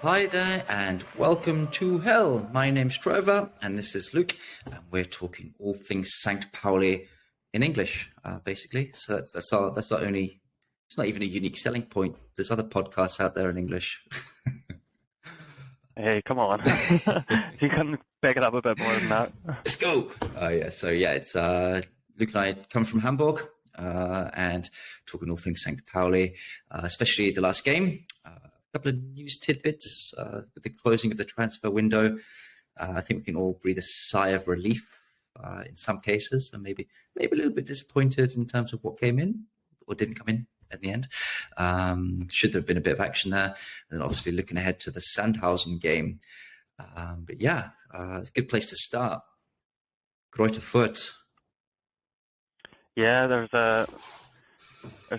Hi there, and welcome to Hell. My name's Trevor, and this is Luke, and we're talking all things St. Pauli in English, basically. So that's not only it's not even a unique selling point. There's other podcasts out there in English. Hey, come on. You can pick it up a bit more than that. Let's go. It's Luke and I come from Hamburg, and talking all things St. Pauli, especially the last game. A couple of news tidbits with the closing of the transfer window. I think we can all breathe a sigh of relief in some cases, and maybe a little bit disappointed in terms of what came in or didn't come in at the end. Should there have been a bit of action there, and then obviously looking ahead to the Sandhausen game. It's a good place to start. Greuther Fürth. Yeah, there's a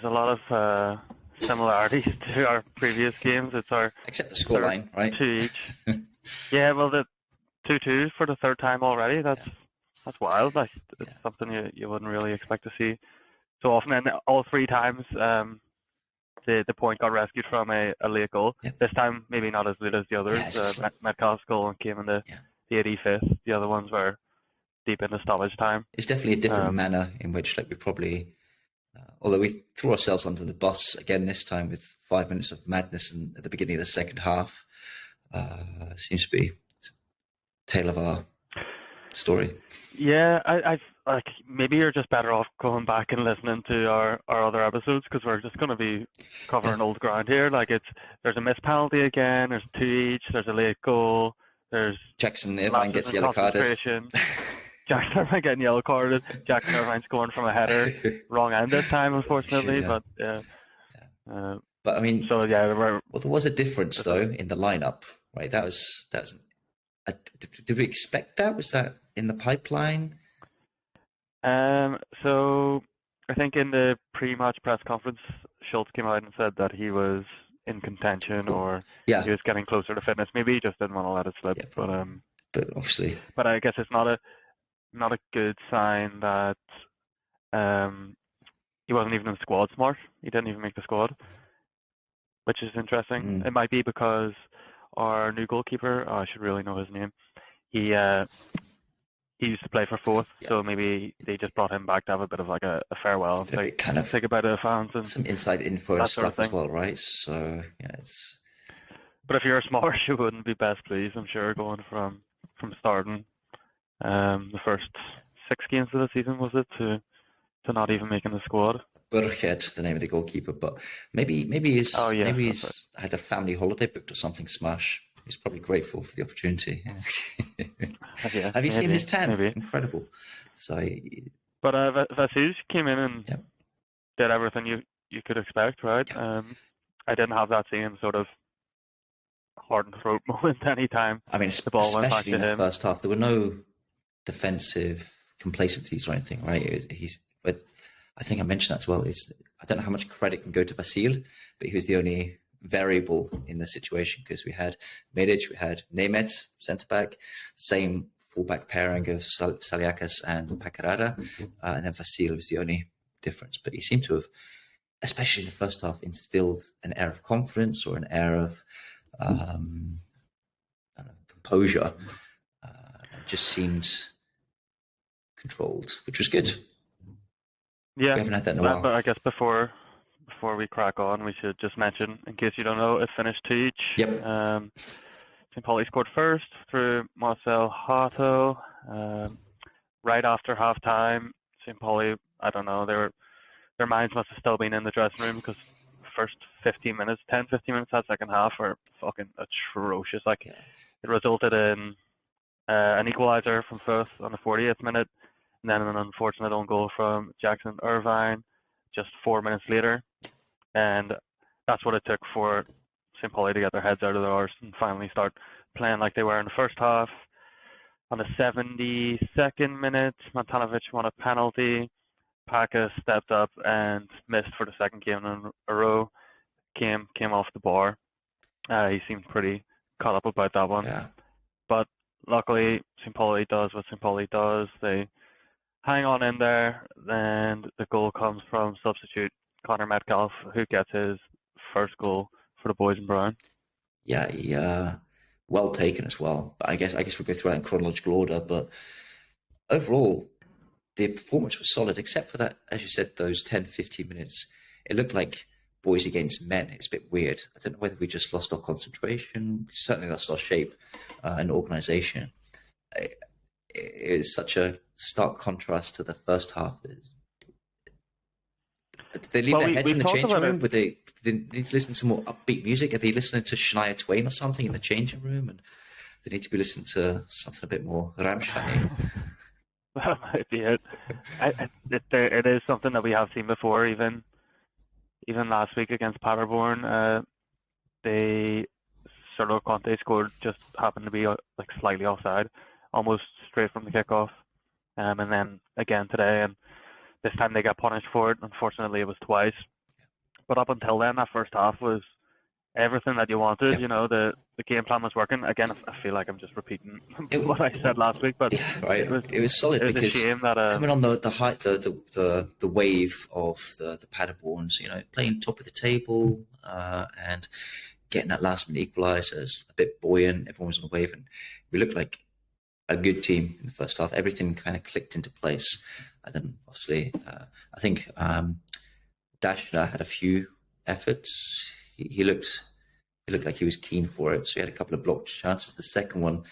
lot of similarities to our previous games. It's our Except the scoreline, right? 2 each. Yeah, well, the 2-2 for the third time already. That's wild. Like, it's something you wouldn't really expect to see so often. And all three times, the point got rescued from a late goal. Yep. This time, maybe not as late as the others. Metcalf's goal came in the 85th. The other ones were deep into stoppage time. It's definitely a different manner in which, like, we probably, although we threw ourselves under the bus again this time with 5 minutes of madness at the beginning of the second half. Seems to be tale of our story. Yeah, I've like, maybe you're just better off going back and listening to our other episodes, because we're just going to be covering old ground here. Like, there's a missed penalty again. There's 2 each. There's a late goal. There's Jackson Irvine gets yellow carded. Jackson Irvine getting yellow carded. Jackson Irvine scoring from a header, wrong end this time, unfortunately. But but I mean, so yeah, well, there was a difference though in the lineup, right? That was. Did we expect that? Was that in the pipeline? So I think in the pre-match press conference, Schultz came out and said that he was in contention, or he was getting closer to fitness. Maybe he just didn't want to let it slip. Yeah, but obviously, but I guess it's not a good sign that he wasn't even in the squad. Smart, he didn't even make the squad, which is interesting. It might be because our new goalkeeper, I should really know his name. He used to play for Fürth, so maybe they just brought him back to have a bit of like a farewell, like, kind of say goodbye to the fans and some inside info and stuff as well, right? So yeah, it's. But if you're a smaller, you wouldn't be best pleased, I'm sure, going from starting the first 6 games of the season, was it, to not even making the squad. Burkhead, the name of the goalkeeper, but maybe he's had a family holiday booked or something. Smash. He's probably grateful for the opportunity. Have you seen his tan? Maybe. Incredible. So, but Vasil came in and did everything you could expect, right? I didn't have that same sort of heart and throat moment anytime. I mean, the ball went back to in the him. first half, there were no defensive complacencies or anything, right? I think I mentioned that as well. I don't know how much credit can go to Vasil, but he was the only variable in the situation, because we had Medic, we had Nemeth, centre back, same fullback pairing of Saliakas and Paqarada, and then Vasil was the only difference. But he seemed to have, especially in the first half, instilled an air of confidence or an air of composure. It just seemed controlled, which was good. Yeah, we haven't had that in a while. But I guess before we crack on, we should just mention, in case you don't know, it finished 2 each. Yep. St. Pauli scored first through Marcel Hato. Right after half time, St. Pauli, I don't know, their minds must have still been in the dressing room, because the first 10-15 minutes that second half were fucking atrocious. Like, it resulted in an equaliser from Fürth on the 40th minute, and then an unfortunate own goal from Jackson Irvine just 4 minutes later. And that's what it took for St. Pauli to get their heads out of their arse and finally start playing like they were in the first half. On the 72nd minute, Mantanovic won a penalty. Paka stepped up and missed for the second game in a row. Came off the bar. He seemed pretty caught up about that one. Yeah. But luckily, St. Pauli does what St. Pauli does. They hang on in there, and the goal comes from substitute Connor Metcalf, who gets his first goal for the boys in brown. Yeah, well taken as well. But I guess we'll go through that in chronological order. But overall, the performance was solid, except for that, as you said, those 10, 15 minutes. It looked like boys against men. It was a bit weird. I don't know whether we just lost our concentration. We certainly lost our shape and organisation. It was such a stark contrast to the first half. Did they leave their heads in the changing room? Did they need to listen to more upbeat music? Are they listening to Shania Twain or something in the changing room? And they need to be listening to something a bit more Rammstein. That might be it. It is something that we have seen before, even last week against Paderborn. They Solo Conte scored, just happened to be like slightly offside, almost straight from the kickoff. And then again today, and this time they got punished for it. Unfortunately, it was twice. But up until then, that first half was everything that you wanted. You know, the game plan was working. Again, I feel like I'm just repeating what I said last week, but right. It was solid because a shame that, coming on the height, the wave of the Paderborns, you know, playing top of the table and getting that last minute equalisers, a bit buoyant. Everyone was on the wave, and we looked like a good team in the first half. Everything kind of clicked into place, and then obviously, I think Dashner had a few efforts. He looked like he was keen for it, so he had a couple of blocked chances. The second one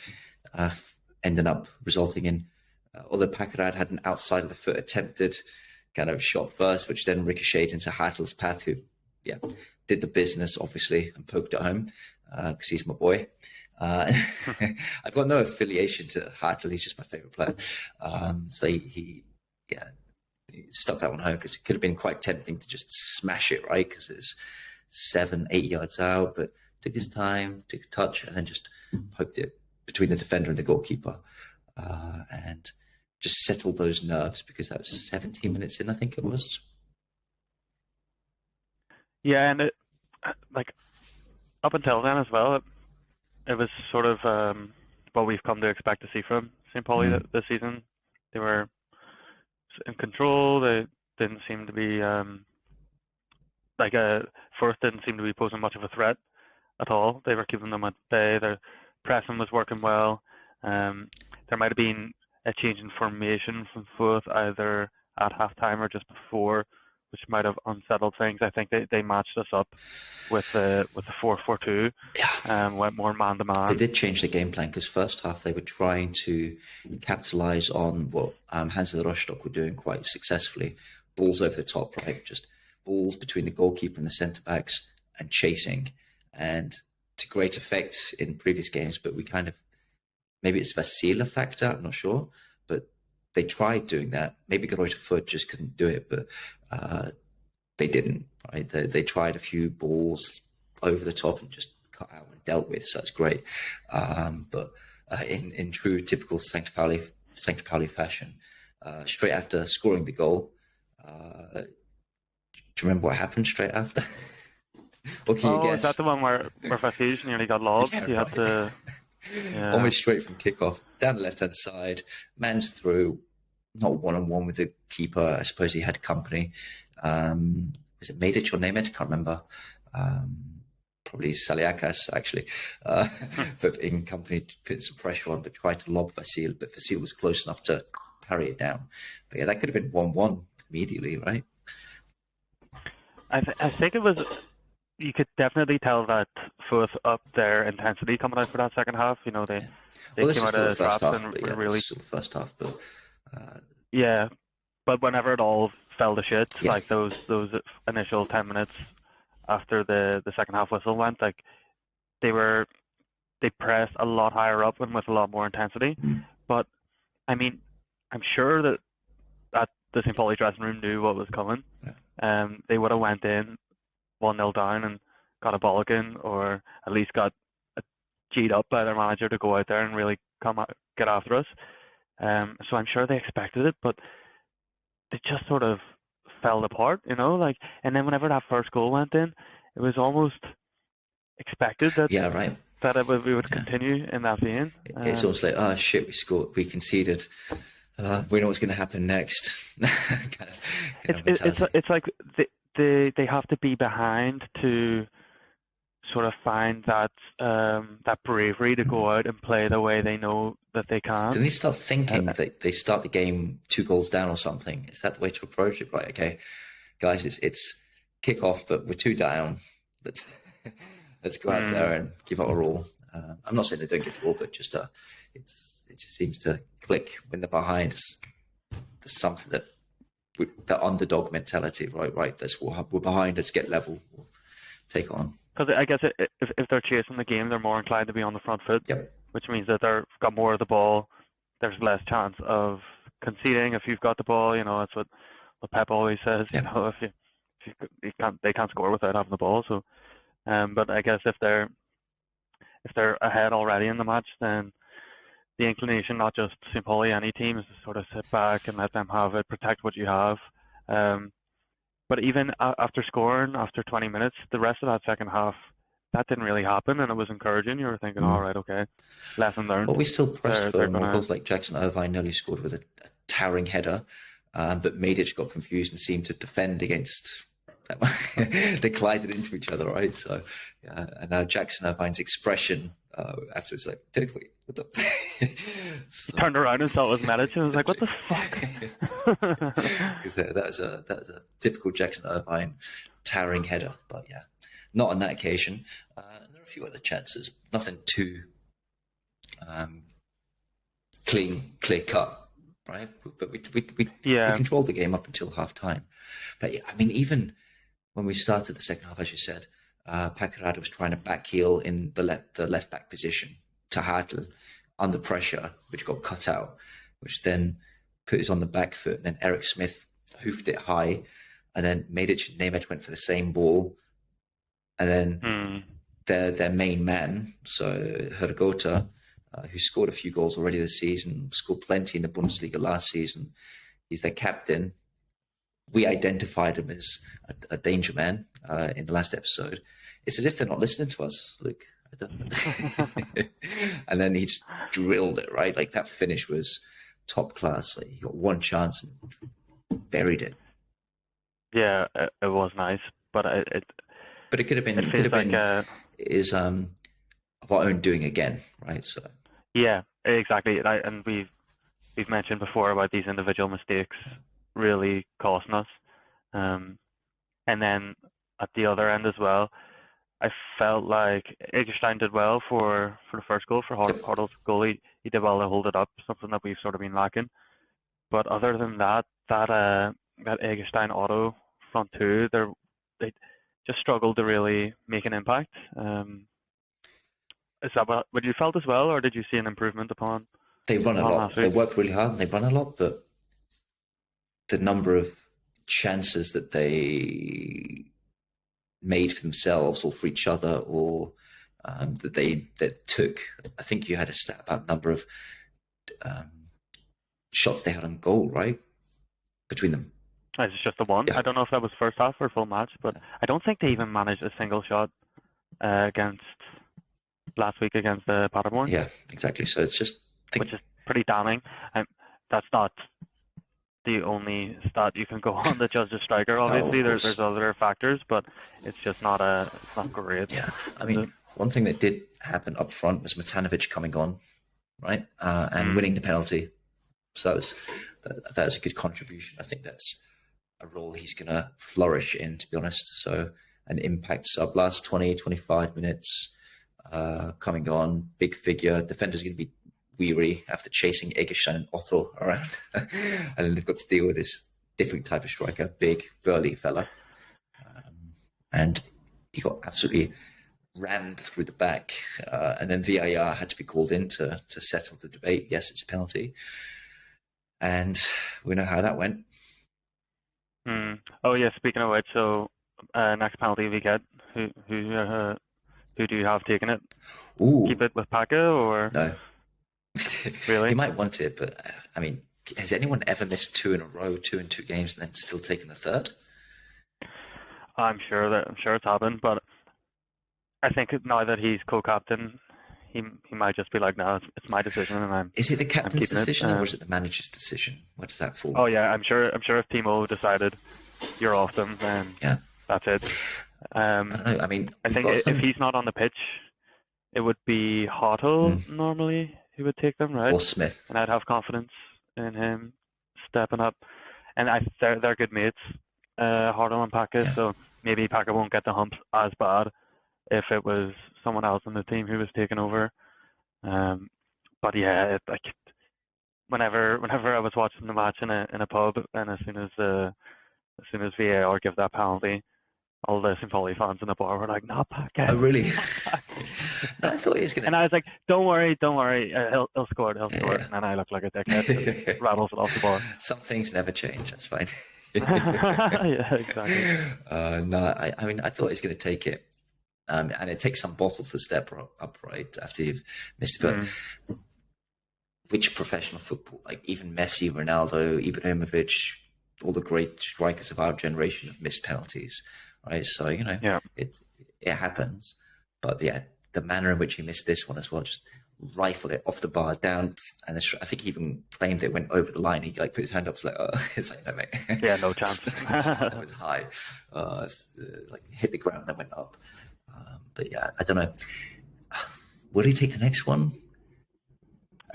ended up resulting in, although Paqarada had an outside of the foot attempted kind of shot first, which then ricocheted into Hartle's path, who, did the business, obviously, and poked it home, because he's my boy. I've got no affiliation to Hartle, he's just my favourite player. So he stuck that one home, because it could have been quite tempting to just smash it, right? Because it's 7-8 yards out, but took his time, took a touch, and then just poked it between the defender and the goalkeeper, and just settled those nerves, because that's 17 minutes in, I think it was. Yeah, and like up until then as well, it was sort of what we've come to expect to see from St. Pauli this season. They were in control. They didn't seem to be Fürth didn't seem to be posing much of a threat at all. They were keeping them at bay. Their pressing was working well. There might have been a change in formation from Fürth either at halftime or just before, which might have unsettled things. I think they matched us up with the 4-4-2. Went more man to man. They did change the game plan, because first half they were trying to capitalise on what Hansel Rostock were doing quite successfully. Balls over the top, right? Just balls between the goalkeeper and the centre backs and chasing, and to great effect in previous games. But we kind of, maybe it's Vasile factor, I'm not sure, but they tried doing that. Maybe Greuther Fürth just couldn't do it, but they didn't. Right? They tried a few balls over the top and just cut out and dealt with. So that's great. But in true typical St. Pauli fashion, straight after scoring the goal, do you remember what happened straight after? What can you guess? Is that the one where Vasile nearly got lobbed? Yeah, he had to. Yeah. Almost straight from kickoff, down the left-hand side, man's through, not one-on-one with the keeper. I suppose he had company. Was it Medic or Nemeth? I can't remember. Probably Saliakas, actually. But in company, put some pressure on, but tried to lob Vasile. But Vasile was close enough to parry it down. But yeah, that could have been 1-1 immediately, right? I think it was. You could definitely tell that Fürth upped their intensity coming out for that second half. You know, they came out of the traps and really. This is still the first half, but but whenever it all fell to shit, like those initial 10 minutes after the second half whistle went, like they pressed a lot higher up and with a lot more intensity. But I mean, I'm sure that the St. Pauli dressing room knew what was coming. They would have went in 1-0 down and got a bollocking, or at least got G'd up by their manager to go out there and really get after us. So I'm sure they expected it, but they just sort of fell apart, you know. Like, and then whenever that first goal went in, it was almost expected that we would continue in that vein. It's almost like, oh shit, we conceded. We know what's going to happen next. It's like they have to be behind to sort of find that that bravery to go out and play the way they know that they can. Do they start thinking that they start the game 2 goals down or something? Is that the way to approach it? Right, okay, guys, it's kick off, but we're 2 down. Let's go out there and give it our all. I'm not saying they don't give it all, but just it just seems to click when they're behind. There's something that the underdog mentality, right? We're behind. Let's get level. We'll take on. Because I guess if they're chasing the game, they're more inclined to be on the front foot, which means that they've got more of the ball. There's less chance of conceding if you've got the ball. That's what Pep always says. If they can't score without having the ball. So, but I guess if they're ahead already in the match, then the inclination, not just St. Pauli, any team, is to sort of sit back and let them have it, protect what you have. But even after scoring, after 20 minutes, the rest of that second half, that didn't really happen, and it was encouraging. You were thinking, all right, okay, lesson learned. But we still pressed for more goals. Like Jackson Irvine nearly scored with a towering header, but Medic got confused and seemed to defend against that one. They collided into each other, right? So, and now Jackson Irvine's expression afterwards, like, what the? So, he turned around and saw it was Medic and was like, what the fuck? Because that was a typical Jackson Irvine towering header, but yeah, not on that occasion. And there are a few other chances, nothing too clear cut, right? But we controlled the game up until half time. But yeah, I mean, even when we started the second half, as you said, Paqarada was trying to backheel in the left back position to Hartl under pressure, which got cut out, which then put us on the back foot. Then Eric Smith hoofed it high, and then Medic and Nemeth went for the same ball, and then their main man, so Greuther, who scored a few goals already this season, scored plenty in the Bundesliga last season. He's their captain. We identified him as a danger man in the last episode. It's as if they're not listening to us, Luke. I don't know. And then he just drilled it, right? Like, that finish was top class. Like, he got one chance and buried it. Yeah, it was nice, but it could have been is of our own doing again, right? So yeah, exactly. And we've mentioned before about these individual mistakes really costing us. And then at the other end as well, I felt like Eggestein did well for the first goal, for Hartl's goal. He did well to hold it up, something that we've sort of been lacking. But other than that Eggestein auto front two, they just struggled to really make an impact. Is that what you felt as well, or did you see an improvement upon? They run a lot. They work really hard and they run a lot, but the number of chances that they made for themselves or for each other, or that took, I think you had a stat about number of shots they had on goal, right? Between them. It's just the one. Yeah. I don't know if that was first half or full match, but I don't think they even managed a single shot against last week against Paderborn. Yeah, exactly. So it's just which is pretty damning. That's not the only stat you can go on that judge a striker. Obviously, there's other factors, but it's just not great. Yeah, I mean, one thing that did happen up front was Matanovic coming on, right, and winning the penalty. So that was a good contribution. I think that's a role he's going to flourish in, to be honest. So an impact sub, last 20, 25 minutes, coming on, big figure. Defender's going to be weary after chasing Eggestein and Otto around. And then they've got to deal with this different type of striker, big, burly fella. And he got absolutely rammed through the back. And then VAR had to be called in to settle the debate. Yes, it's a penalty. And we know how that went. Oh, yeah, speaking of which, so next penalty we get, who do you have taking it? Ooh. Keep it with Paca, or? No. Really? You might want it, but I mean, has anyone ever missed 2 in a row, 2 in 2 games, and then still taken the third? I'm sure it's happened, but I think now that he's co-captain, he might just be like, no, it's my decision, and Is it the captain's decision, or is it the manager's decision? Where does that fall? Oh yeah, I'm sure if Timo decided you're off them, then yeah, that's it. I don't know. I mean, I think if he's not on the pitch, it would be Hartle normally who would take them, right? Or Smith. And I'd have confidence in him stepping up. And they're good mates, Hartle and Paca, so maybe Paca won't get the hump as bad if it was someone else in the team who was taking over. But yeah, like whenever I was watching the match in a pub, and as soon as VAR give that penalty, all the St. Pauli fans in the bar were like, "Not Paca." Oh, really? No, I thought he was going to. And I was like, "Don't worry, he'll score it. And then I look like a dickhead, rattles it off the bar. Some things never change. That's fine. Yeah, exactly. No, I mean, I thought he was going to take it. And it takes some bottle to step up, right, after you've missed it. But which professional football, like even Messi, Ronaldo, Ibrahimovic, all the great strikers of our generation have missed penalties, right? So, it happens. But yeah, the manner in which he missed this one as well, just rifled it off the bar down. And I think he even claimed it went over the line. He put his hand up, it's like, no, mate. Yeah, no chance. That was high. Hit the ground, then went up. But yeah, I don't know. Would he take the next one?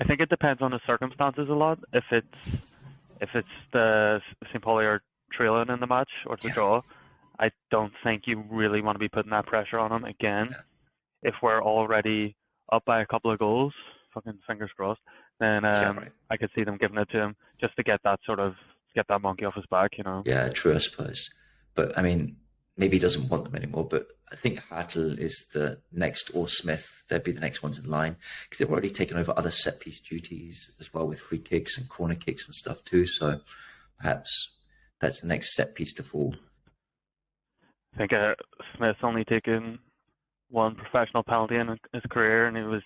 I think it depends on the circumstances a lot. If it's the St. Pauli are trailing in the match or it's a draw, I don't think you really want to be putting that pressure on him again. Yeah. If we're already up by a couple of goals, fucking fingers crossed, then I could see them giving it to him just to get that monkey off his back, Yeah, true, I suppose. But I mean, maybe he doesn't want them anymore, but I think Hartle is the next, or Smith, they'd be the next ones in line, because they've already taken over other set-piece duties as well with free kicks and corner kicks and stuff too, so perhaps that's the next set-piece to fall. I think Smith's only taken one professional penalty in his career, and he was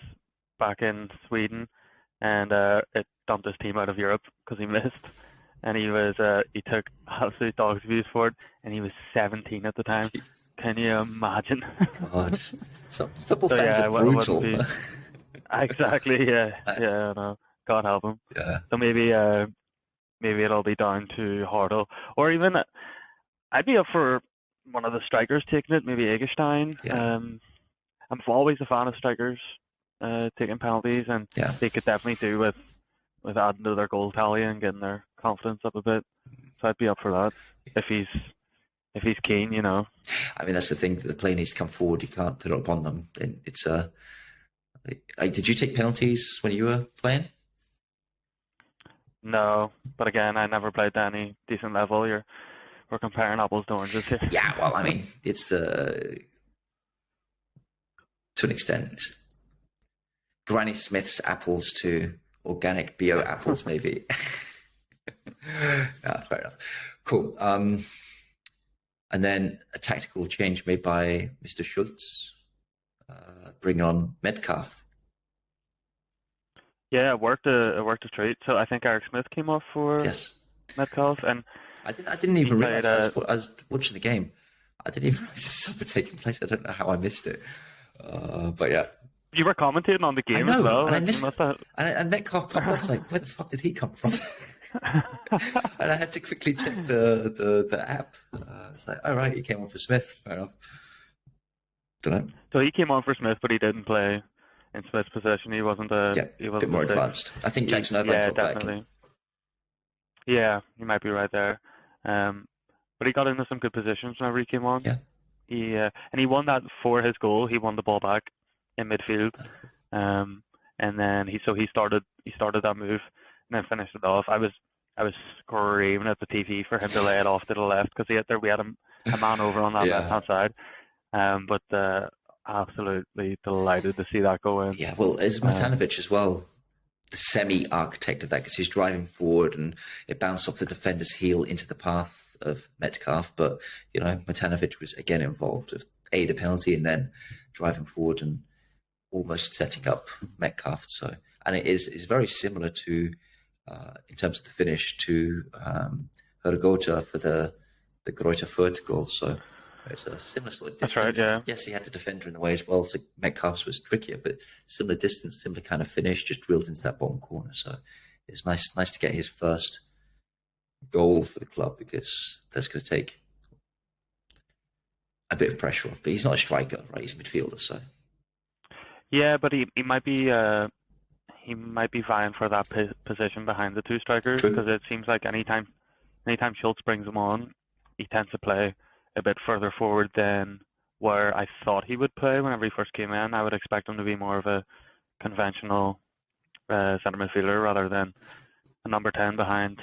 back in Sweden, and it dumped his team out of Europe because he missed. And he took absolute dog's abuse for it, and he was 17 at the time. Can you imagine? God, some football fans are brutal. Exactly, yeah, no, God help him. Yeah. So maybe it'll be down to Hartle, or even I'd be up for one of the strikers taking it, maybe Eggestein. Yeah. I'm always a fan of strikers taking penalties, and they could definitely do with adding to their goal tally and getting their confidence up a bit. So I'd be up for that if he's keen, I mean, that's the thing. The player needs to come forward. You can't put it up on them. Then it's did you take penalties when you were playing? No, but again, I never played to any decent level. We're comparing apples to oranges here. Yeah, well, I mean, it's to an extent, it's Granny Smith's apples to organic bio apples, maybe. No, fair enough. Cool. And then a tactical change made by Mr. Schultz, bringing on Metcalf. Yeah, it worked a treat. So I think Eric Smith came off for Metcalf, and I didn't even realize. I was watching the game. I didn't even realize this stuff had taken place. I don't know how I missed it. But yeah. You were commentating on the game as well. And I missed it. And Metcalf popped up. I was like, where the fuck did he come from? And I had to quickly check the app. It's like, all right, he came on for Smith. Fair enough. Don't know. So he came on for Smith, but he didn't play in Smith's possession. He wasn't a bit more advanced. I think Jackson Irvine dropped definitely. Back. Yeah, you might be right there. But he got into some good positions whenever he came on. Yeah. And he won that for his goal. He won the ball back in midfield, and then he started that move and then finished it off. I was screaming at the TV for him to lay it off to the left because we had a man over on that left-hand side. But absolutely delighted to see that go in. Yeah, well, is Matanovic as well the semi-architect of that, because he's driving forward and it bounced off the defender's heel into the path of Metcalf. But Matanovic was again involved with the penalty and then driving forward and almost setting up Metcalf. So, and it is very similar to in terms of the finish to Hergota for the Greuther Fürth goal. So it's a similar sort of distance. That's right, yeah. Yes, he had the defender in the way as well, so Metcalf's was trickier, but similar distance, similar kind of finish, just drilled into that bottom corner. So it's nice to get his first goal for the club, because that's going to take a bit of pressure off. But he's not a striker, right? He's a midfielder, so Yeah, but he might be vying for that position behind the two strikers, true. because it seems like anytime Schultz brings him on, he tends to play a bit further forward than where I thought he would play whenever he first came in. I would expect him to be more of a conventional centre midfielder rather than a number 10 behind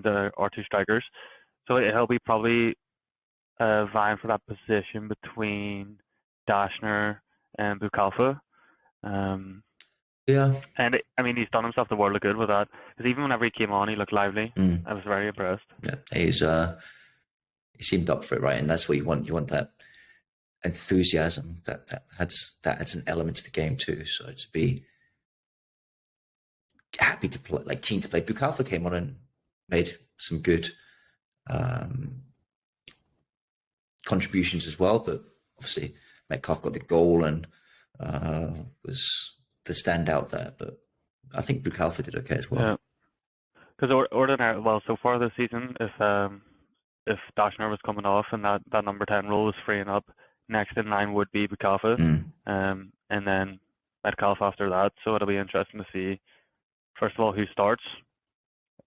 our two strikers. So he'll be probably vying for that position between Dashner and Bukalfa. Yeah. And I mean, he's done himself the world of good with that, because even whenever he came on, he looked lively. I was very impressed. Yeah, he seemed up for it, right? And that's what you want. You want that enthusiasm that adds an element to the game too. So to be happy to play, like keen to play. Bukalfa came on and made some good contributions as well, but obviously Metcalf got the goal and was the standout there. But I think Bukalfa did okay as well. Yeah, because so far this season, if Dashner was coming off and that number 10 role was freeing up, next in line would be Bukalfa, and then Metcalf after that. So it'll be interesting to see, first of all, who starts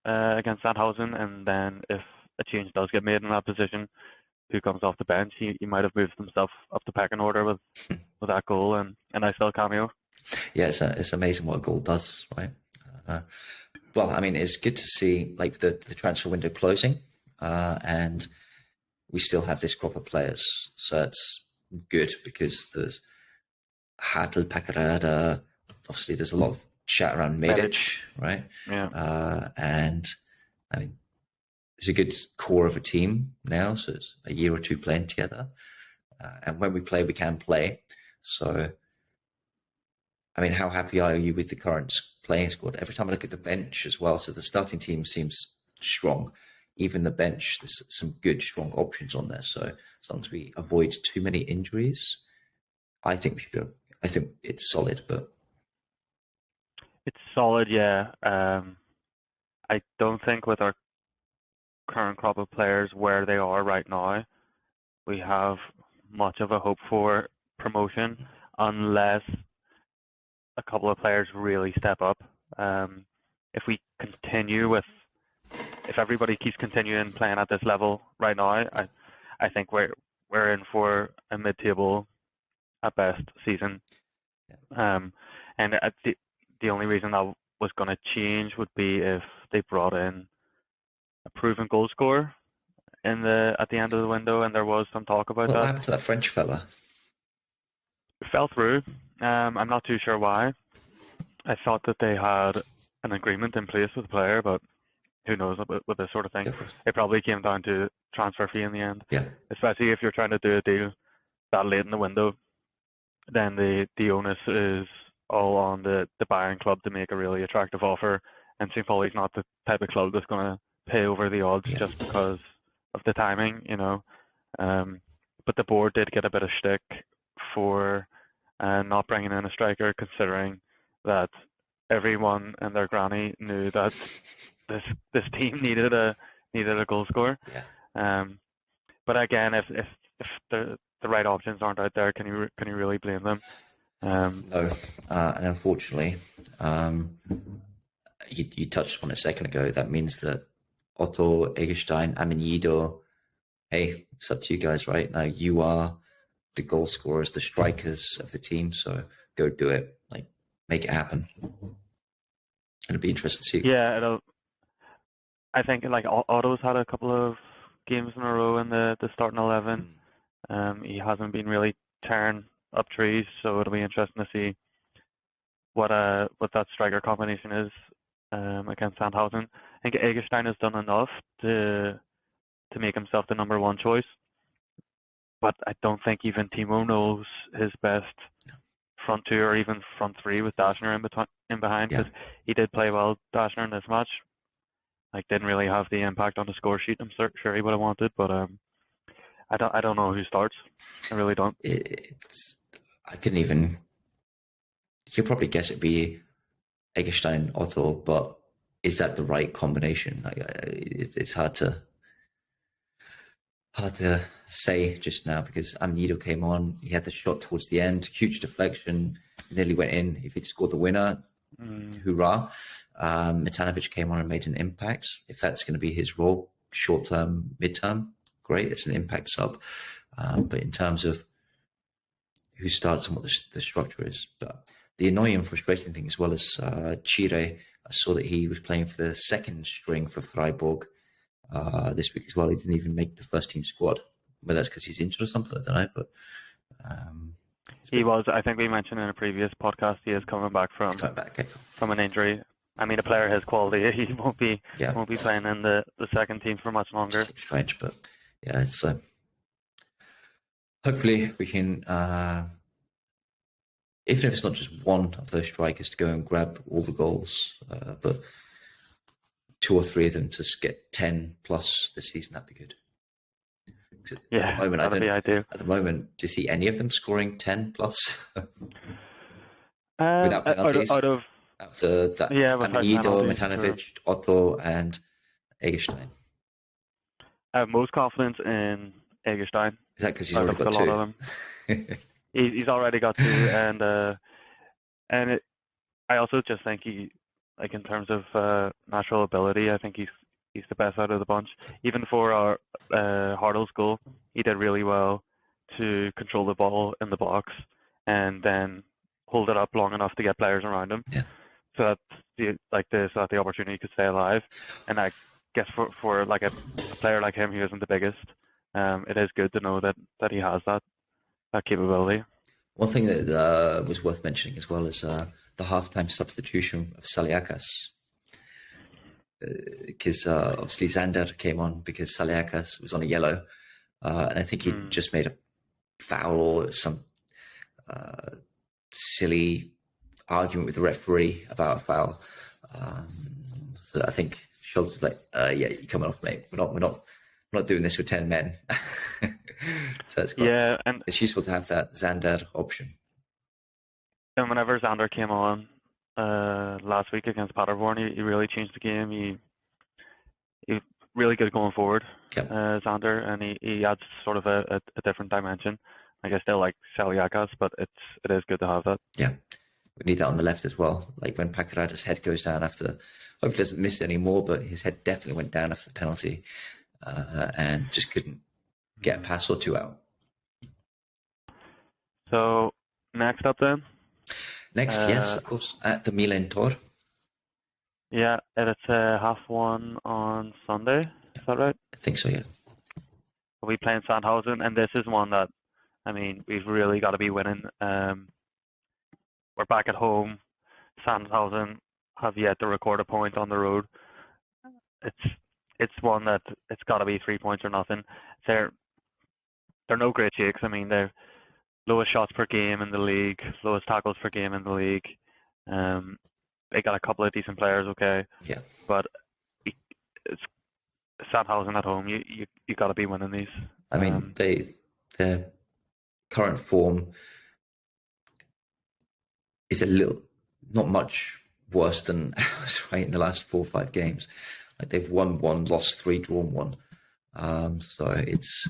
against Sandhausen, and then if a change does get made in that position, who comes off the bench. He might have moved himself up the pecking order with that goal and a nice little cameo. Yeah, it's amazing what a goal does, right? Well, I mean, it's good to see like the transfer window closing, and we still have this crop of players, so it's good because there's Hadl, Paqarada. Obviously, there's a lot of chat around Medic, right? Yeah. And I mean, it's a good core of a team now, so it's a year or two playing together. And when we play, we can play. So, I mean, how happy are you with the current playing squad? Every time I look at the bench as well, so the starting team seems strong. Even the bench, there's some good, strong options on there. So as long as we avoid too many injuries, I think it's solid. But it's solid, yeah. I don't think with our current crop of players where they are right now, we have much of a hope for promotion unless a couple of players really step up. If everybody keeps continuing playing at this level right now, I think we're in for a mid-table at best season. And the only reason that was going to change would be if they brought in a proven goal scorer at the end of the window, and there was some talk about that. What happened to that French fella? It fell through. I'm not too sure why. I thought that they had an agreement in place with the player, but who knows with this sort of thing. It probably came down to transfer fee in the end. Yeah. Especially if you're trying to do a deal that late in the window, then the onus is all on the buying club to make a really attractive offer. And St. Pauli's not the type of club that's going to pay over the odds just because of the timing, you know. But the board did get a bit of shtick for not bringing in a striker, considering that everyone and their granny knew that this team needed a goal scorer. Yeah. But again, if the right options aren't out there, can you really blame them? No, and unfortunately, you touched on it a second ago. That means that Otto, Eggestein, Amenido, hey, it's up to you guys, right? Now you are the goal scorers, the strikers of the team, so go do it. Like, make it happen. It'll be interesting to see. Yeah, I think like Otto's had a couple of games in a row in the starting 11. He hasn't been really tearing up trees, so it'll be interesting to see what that striker combination is against Sandhausen. I think Eggestein has done enough to make himself the number one choice, but I don't think even Timo knows his best front two or even front three with Dashner in behind, because he did play well, Dashner, in this match. Like, didn't really have the impact on the score sheet I'm sure he would have wanted, but I don't know who starts. I really don't. I couldn't even. You'll probably guess it'd be Eggestein, Otto, but is that the right combination? Like, it's hard to. Hard to say just now because Amnido came on. He had the shot towards the end, huge deflection, nearly went in. If he'd scored the winner, hoorah. Mitanovic came on and made an impact. If that's going to be his role, short term, mid term, great. It's an impact sub. But in terms of who starts and what the structure is, but the annoying and frustrating thing as well is Chire. I saw that he was playing for the second string for Freiburg this week as well. He didn't even make the first team squad. Whether that's because he's injured or something, I don't know. But he was. I think we mentioned in a previous podcast he is coming back from an injury. I mean, a player his quality, he won't be playing in the second team for much longer. It's strange, but yeah, it's hopefully we can. Even if it's not just one of those strikers to go and grab all the goals, but 2 or 3 of them to get 10 plus this season, that'd be good. Yeah, at the moment, that'd be ideal. At the moment, do you see any of them scoring 10 plus without penalties? Out of Amenido, Mitanovic, Otto, and Egerstein. I have most confidence in Egerstein. Is that because he's already got 2? A lot of them. He's already got 2, and I also just think he, like in terms of natural ability, I think he's the best out of the bunch. Even for our Hartle's goal, he did really well to control the ball in the box and then hold it up long enough to get players around him. Yeah. So that the opportunity could stay alive. And I guess for like a player like him who isn't the biggest, it is good to know that he has that capability. One thing that was worth mentioning as well is the halftime substitution of Saliakas. Because obviously Zander came on because Saliakas was on a yellow. And I think he just made a foul or some silly argument with the referee about a foul. So I think Schultz was like, "Yeah, you're coming off, mate. We're not doing this with 10 men." So it's and it's useful to have that Zander option. And whenever Zander came on last week against Paderborn, he really changed the game. He really good going forward, Zander, and he adds sort of a different dimension. Like I still like Saliakas, but it is good to have that. Yeah, we need that on the left as well. Like when Paqarada's head goes down after, hopefully he doesn't miss any more, but his head definitely went down after the penalty and just couldn't get a pass or 2 out. So next up then? Next, yes, of course, at the Millerntor. Yeah, and it's 1:30 on Sunday. Is that right? I think so, yeah. We'll be playing Sandhausen, and this is one that, I mean, we've really got to be winning. We're back at home. Sandhausen have yet to record a point on the road. It's one that it's got to be 3 points or nothing. They're no great shakes. I mean, they're lowest shots per game in the league, lowest tackles per game in the league. They got a couple of decent players, okay. Yeah. But it's Sandhausen at home. You got to be winning these. I mean, their current form is a little, not much worse than ours, right? In the last 4 or 5 games, like they've won 1, lost 3, drawn 1. So it's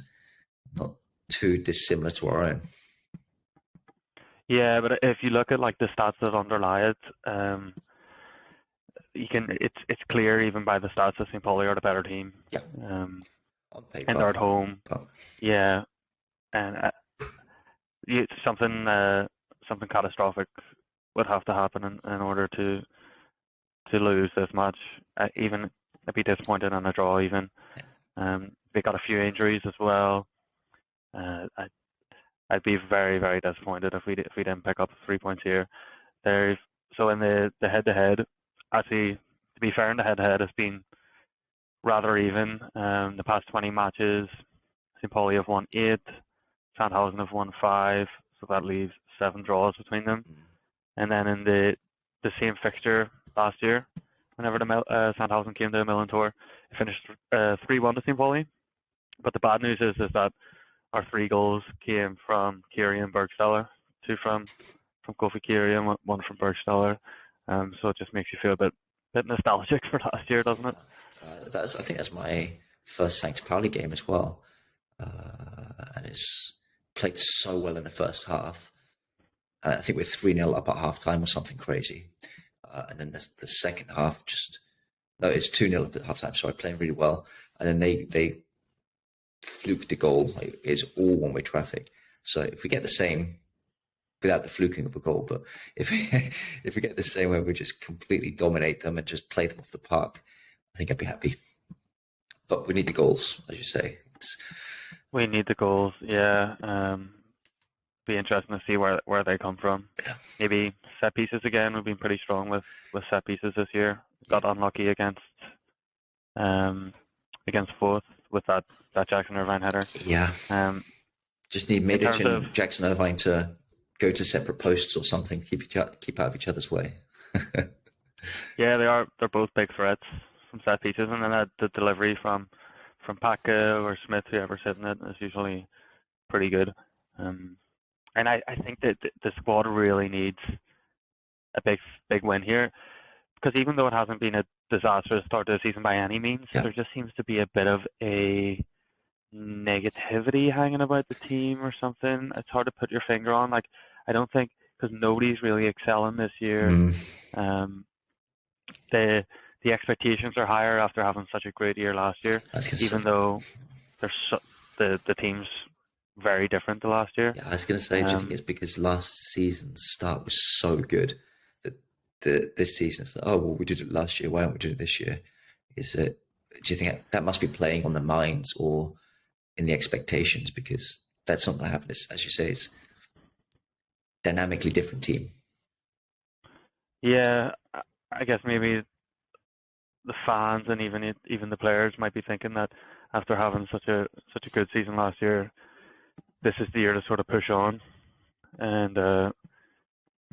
not too dissimilar to our own. Yeah, but if you look at like the stats that underlie it, it's clear even by the stats that St. Pauli are the better team. Yeah. And they're at home. Yeah, and something catastrophic would have to happen in order to lose this match. Even I'd be disappointed in a draw. Even they got a few injuries as well. I'd be very, very disappointed if we didn't pick up 3 points here. So in the head-to-head, actually, to be fair, in the head-to-head, it's been rather even. The past 20 matches, St. Pauli have won 8, Sandhausen have won 5, so that leaves 7 draws between them. And then in the same fixture last year, whenever the Sandhausen came to Millerntor, it finished 3-1 to St. Pauli. But the bad news is that our 3 goals came from Kiri and Bergstaller, 2 from Kofi Kiri and 1 from Bergstaller. So it just makes you feel a bit nostalgic for last year, doesn't it? I think that's my first St. Pauli game as well. and has played so well in the first half. I think we're 3-0 up at half-time or something crazy. And then the second half it's 2-0 up at half-time, sorry, playing really well. And then they fluked the goal. It's all one-way traffic. So if we get the same, without the fluking of a goal, but if we get the same where we just completely dominate them and just play them off the park, I think I'd be happy. But we need the goals, as you say. We need the goals, yeah. Be interesting to see where they come from. Yeah. Maybe set pieces again. We've been pretty strong with set pieces this year. Got unlucky against Fürth with that Jackson Irvine header. Yeah. Just need Medic and Jackson Irvine to go to separate posts or something. Keep out of each other's way. Yeah, they are. They're both big threats from set pieces, and then the delivery from Paqarada or Smith, whoever's hitting it, is usually pretty good. And I think that the squad really needs a big win here, because even though it hasn't been a disastrous start to the season by any means, there just seems to be a bit of a negativity hanging about the team or something. It's hard to put your finger on. Like, I don't think, because nobody's really excelling this year. The expectations are higher after having such a great year last year, even though the team's very different to last year. Yeah, I was going to say, do you think it's because last season's start was so good that this season's, we did it last year, why aren't we doing it this year? Do you think that must be playing on the minds or in the expectations? Because that's not going to happen. As you say, it's dynamically different team. Yeah, I guess maybe the fans and even the players might be thinking that after having such a good season last year, this is the year to sort of push on and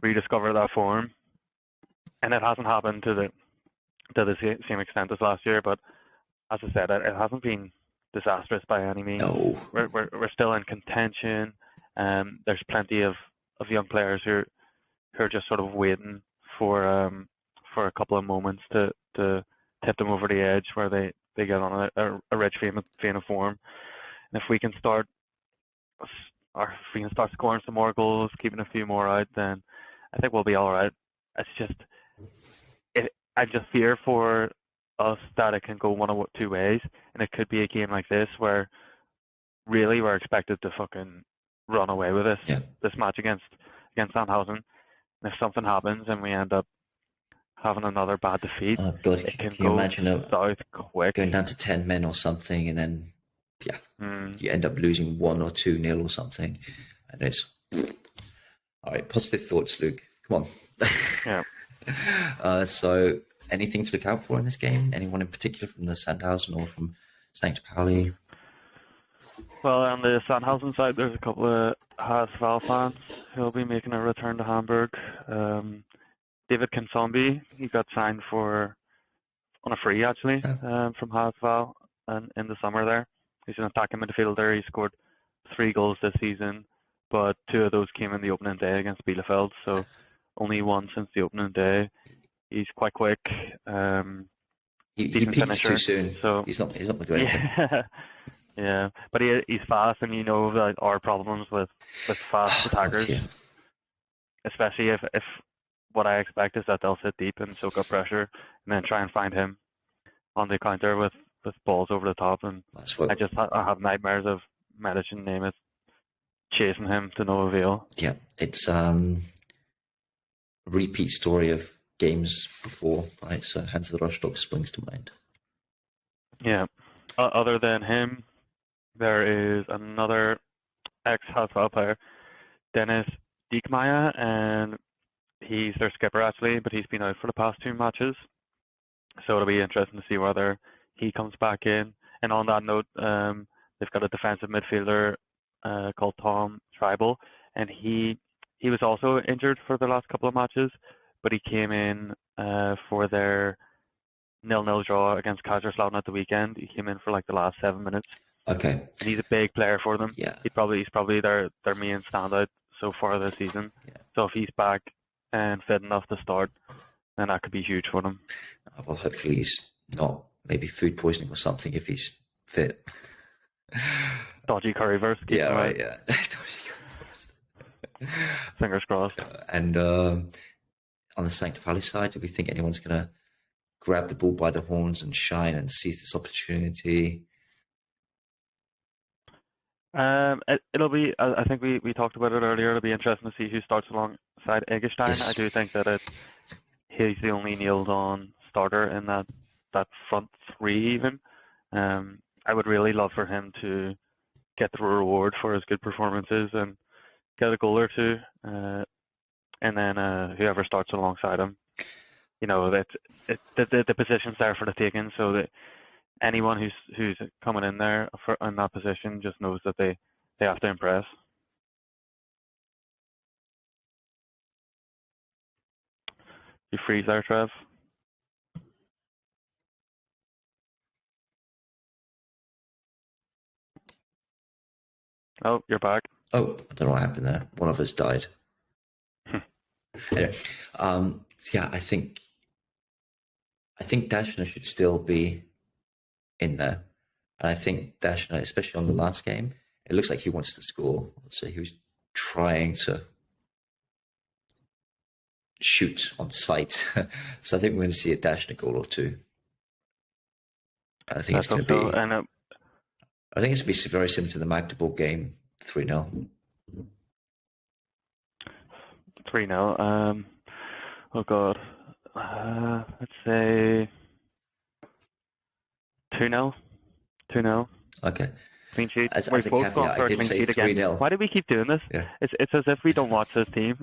rediscover that form. And it hasn't happened to the same extent as last year, but as I said, it hasn't been disastrous by any means. No. We're still in contention. There's plenty of young players who are just sort of waiting for a couple of moments to tip them over the edge where they get on a rich vein of form. And if we can start scoring some more goals, keeping a few more out, then I think we'll be all right. It's just, I just fear for us that it can go one of two ways, and it could be a game like this where really we're expected to fucking run away with this match against Sandhausen. And if something happens and we end up having another bad defeat, it can go south quick. Going down to 10 men or something, and then you end up losing 1 or 2-0 or something, and it's all right. Positive thoughts, Luke. Come on. Yeah. So, anything to look out for in this game? Anyone in particular from the Sandhausen or from St. Pauli? Well, on the Sandhausen side, there's a couple of HSV fans who'll be making a return to Hamburg. David Kinsombi, he got signed on a free actually from HSV in the summer there. He's an attacking midfielder. He scored 3 goals this season, but 2 of those came in the opening day against Bielefeld, so only 1 since the opening day. He's quite quick. He peaked too soon, so he's not going to do anything. Yeah, but he's fast, and you know that our problems with fast attackers, especially if what I expect is that they'll sit deep and soak up pressure, and then try and find him on the counter with balls over the top. And I have nightmares of Medic and Nemeth chasing him to no avail. Yeah, it's a repeat story of games before, right? So Hans the Rostock springs to mind. Yeah. Other than him, there is another ex-HSV player, Dennis Diekmeyer, and he's their skipper actually, but he's been out for the past 2 matches. So it'll be interesting to see whether he comes back in. And on that note, they've got a defensive midfielder called Tom Treibel, and he was also injured for the last couple of matches, but he came in for their 0-0 draw against Kaiserslautern at the weekend. He came in for like the last 7 minutes. Okay. And he's a big player for them. Yeah. He's probably their main standout so far this season. Yeah. So if he's back and fit enough to start, then that could be huge for them. Well, hopefully he's not maybe food poisoning or something if he's fit. Dodgy Curryverse. Yeah, Them right. out. Yeah. Fingers crossed. And on the St. Pauli side, do we think anyone's going to grab the bull by the horns and shine and seize this opportunity? It'll be. I think we talked about it earlier. It'll be interesting to see who starts alongside Eggestein. Yes. I do think that he's the only nailed-on starter in that front three. Even, I would really love for him to get the reward for his good performances and get a goal or two, and then whoever starts alongside him. That the position's there for the taking, so that anyone who's coming in there in that position just knows that they have to impress. You freeze there, Trev? Oh, you're back. Oh, I don't know what happened there. One of us died. Anyway, yeah, I think Dashner should still be in there. And I think Dashner, especially on the last game, it looks like he wants to score. So he was trying to shoot on sight. So I think we're going to see a Dashner goal or two. I think it's going to be. I think it's going to be very similar to the Magdeburg game, 3-0. 3-0. Oh God. Let's say 2-0. 2-0. Okay. Clean sheet. As a caveat, I did say 3-0. Why do we keep doing this? Yeah. It's as if we don't watch this team.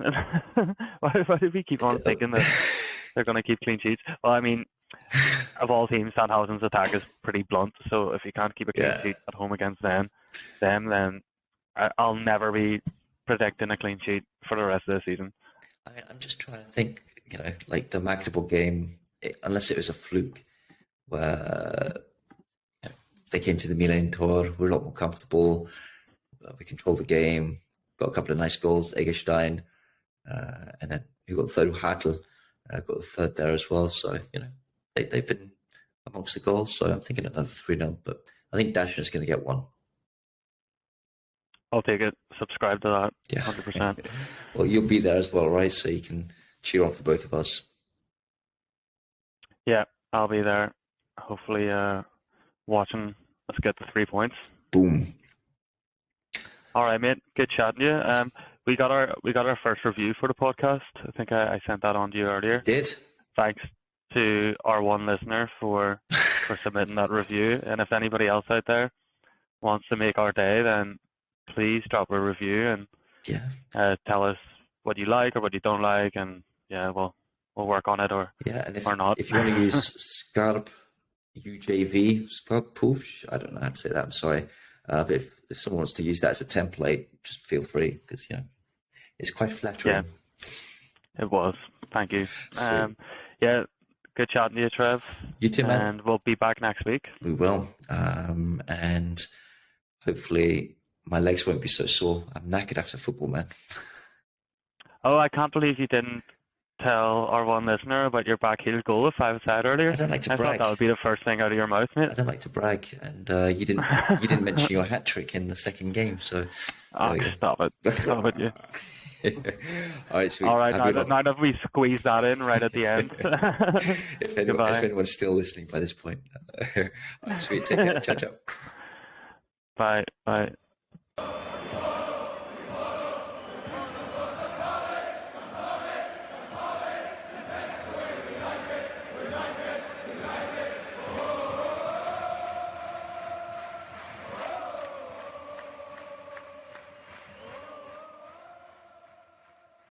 why do we keep on thinking that they're going to keep clean sheets? Well, I mean, of all teams, Sandhausen's attack is pretty blunt. So if you can't keep a clean sheet at home against them, then I'll never be predicting a clean sheet for the rest of the season. I'm just trying to think, like the Magdeburg game, unless it was a fluke where they came to the Millerntor, we're a lot more comfortable, we controlled the game, got a couple of nice goals, Eggestein, and then we got the third, Hartl, got the third there as well. So, they've been amongst the goals. So I'm thinking another 3-0, but I think Dashner's going to get one. I'll take it. Subscribe to that. Yeah. 100%. Well, you'll be there as well, right? So you can cheer on for both of us. Yeah, I'll be there. Hopefully, watching us get the 3 points. Boom. All right, mate. Good chatting to you. We got our first review for the podcast. I think I sent that on to you earlier. You did. Thanks to our one listener for submitting that review. And if anybody else out there wants to make our day, then please drop a review and tell us what you like or what you don't like, and we'll work on it or not. If you want to use Scarp UJV, Scarp Poof, I don't know how to say that, I'm sorry. But if someone wants to use that as a template, just feel free, because it's quite flattering. Yeah, it was. Thank you. Good chatting to you, Trev. You too, man. And we'll be back next week. We will. And hopefully my legs won't be so sore. I'm knackered after football, man. Oh, I can't believe you didn't tell our one listener about your backheel goal at 5-a-side earlier. I don't like to brag. I thought that would be the first thing out of your mouth, mate. I don't like to brag, and you didn't mention your hat trick in the second game, so. Stop it, you. All right, sweet. All right, now that we squeeze that in right at the end. if anyone's still listening by this point. All right, sweet. Take care. Ciao, ciao. Bye.